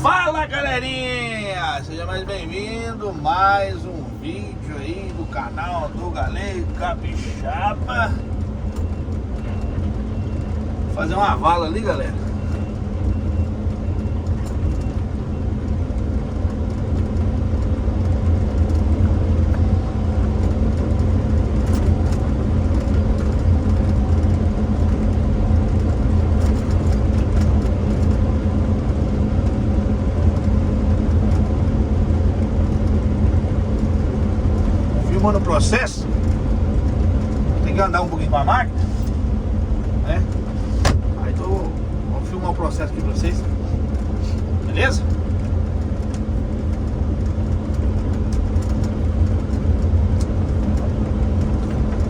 Fala, galerinha, seja mais bem-vindo, mais um vídeo aí do canal do Galego Capixaba. Vou fazer uma vala ali, galera. No processo, tem que andar um pouquinho com a máquina, né? Aí vou filmar o processo aqui pra vocês, beleza?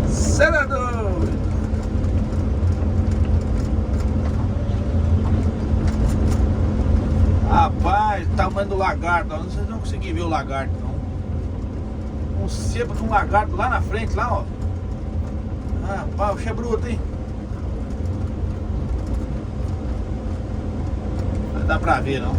Senador! Rapaz, tamanho do lagarto, não sei se vocês não conseguiram ver o lagarto, não. Um sebo de um lagarto lá na frente, lá, ó. Rapaz, o che é bruto, hein? Não dá pra ver, não.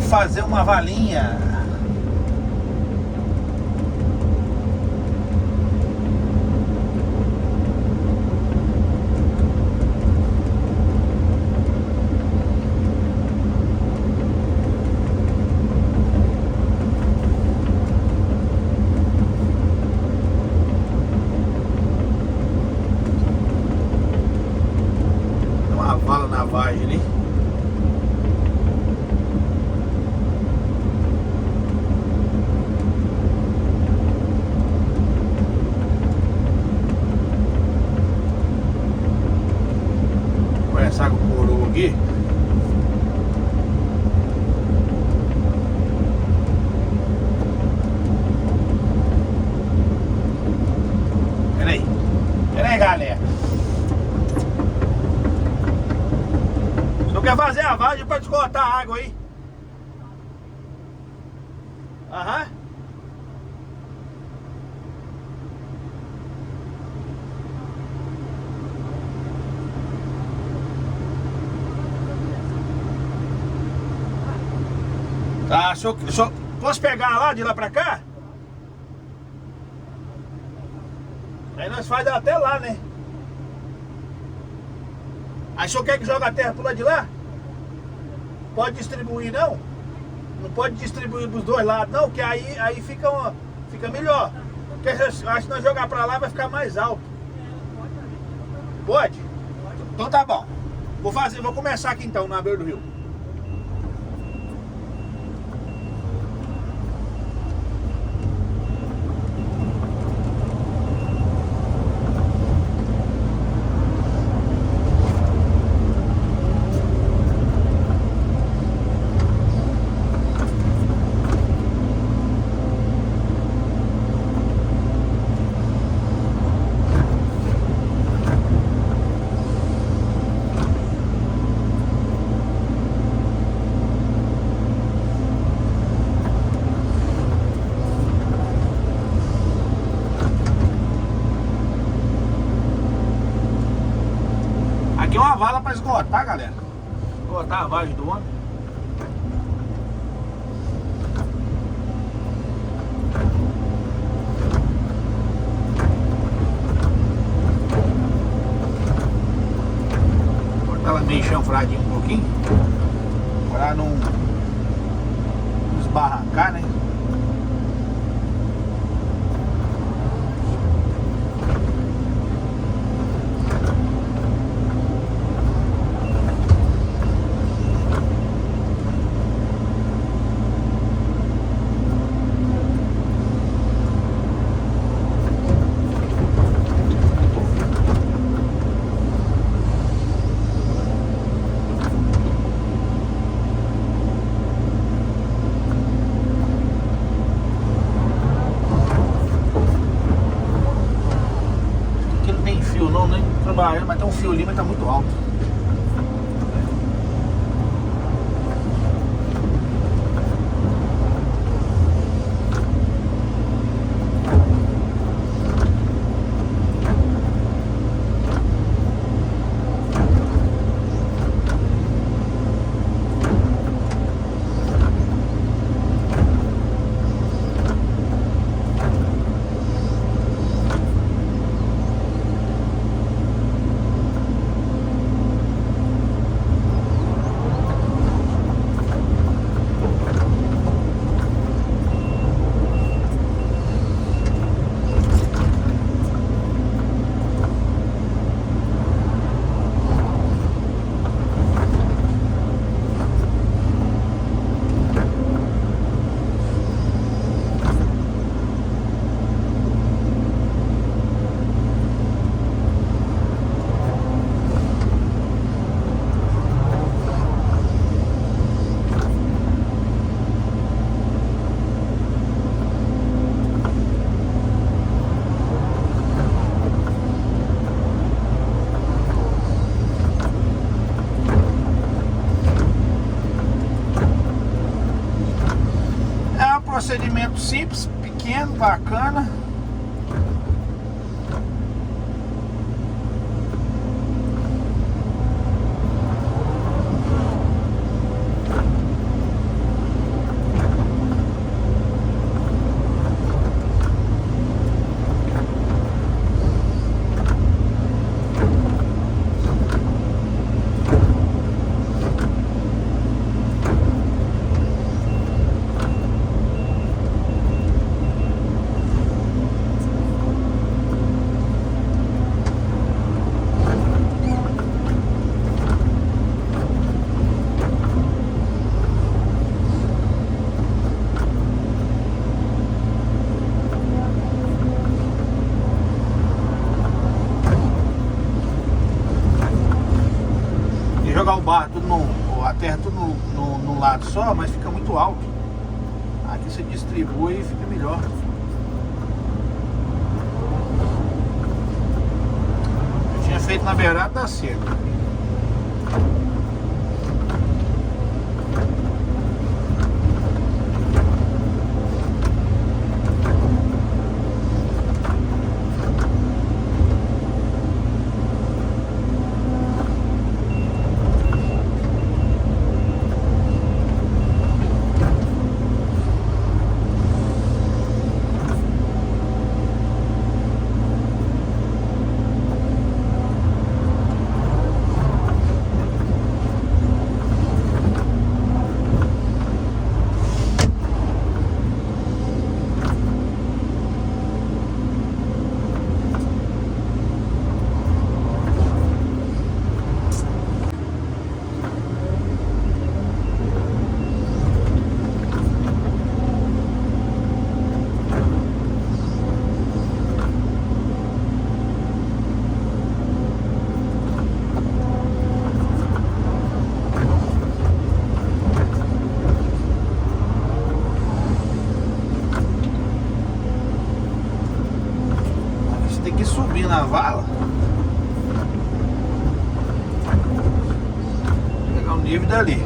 Fazer uma valinha. Tem uma vala na vargem ali. Conversar com o coroa aqui. Pera aí, galera. O senhor quer fazer a vagem pra descortar a água aí? Aham. Tá, senhor, posso pegar lá, de lá pra cá? Aí nós faz até lá, né? Aí o senhor quer que jogue a terra pro lado de lá? Pode distribuir, não? Não pode distribuir pros dois lados, não, que aí fica melhor. Porque acho que nós jogar pra lá vai ficar mais alto. Pode? Então tá bom. Vou começar aqui então, na beira do rio. Aqui é uma vala para esgotar, galera. Esgotar a vagem do homem. meio chanfradinho um pouquinho, para não esbarrancar, né? Mas tem um fio ali, mas tá muito alto. Procedimento simples, pequeno, bacana. Jogar o barro tudo a terra tudo num lado só, mas fica muito alto. Aqui você distribui e fica melhor. Eu tinha feito na beirada da cerca. Na vala, pegar o nível dali.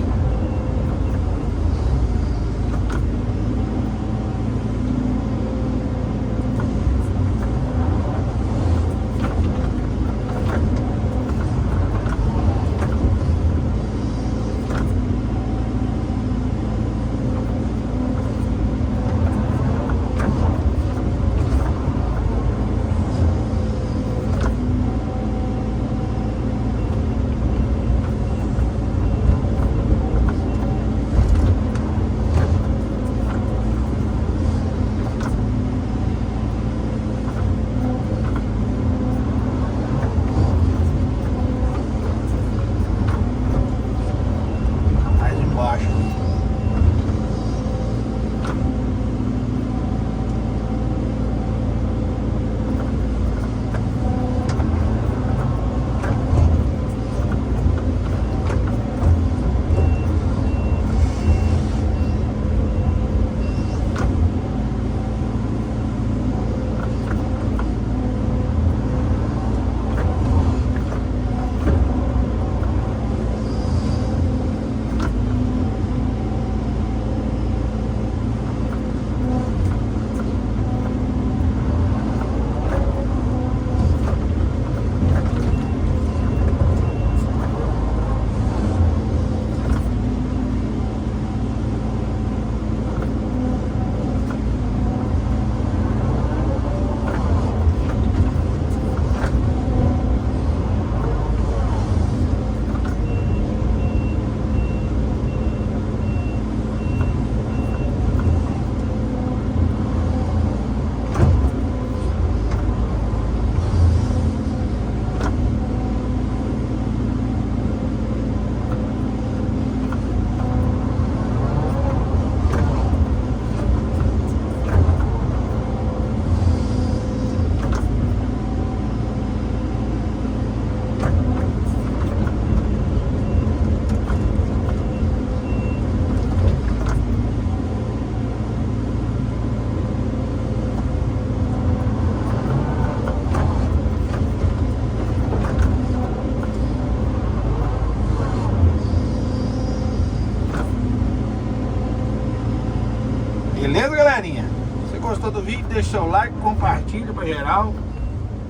gostou do vídeo, deixa seu like, compartilha pra geral.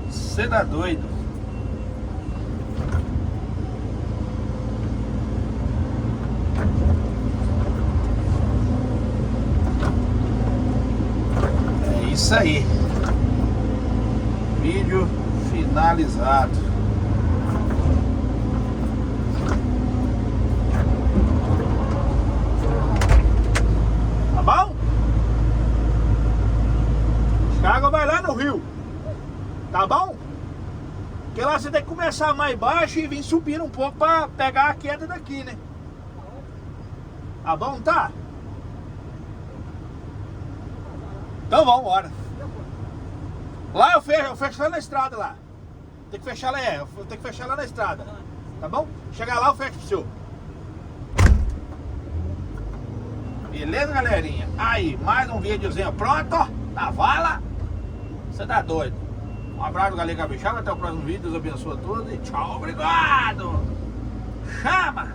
Você tá doido. É isso aí. Vídeo finalizado. Tá bom? A água vai lá no rio. Tá bom? Porque lá você tem que começar mais baixo e vir subindo um pouco pra pegar a queda daqui, né? Tá bom, tá? Então vamos embora. Lá eu fecho lá na estrada lá. Tem que fechar lá, tem que fechar lá na estrada. Tá bom? Chegar lá eu fecho pro senhor. Beleza, galerinha? Aí, mais um videozinho pronto, ó, na vala. Você tá doido? Um abraço, galera capixaba, até o próximo vídeo, Deus abençoe a todos e tchau, obrigado! Chama!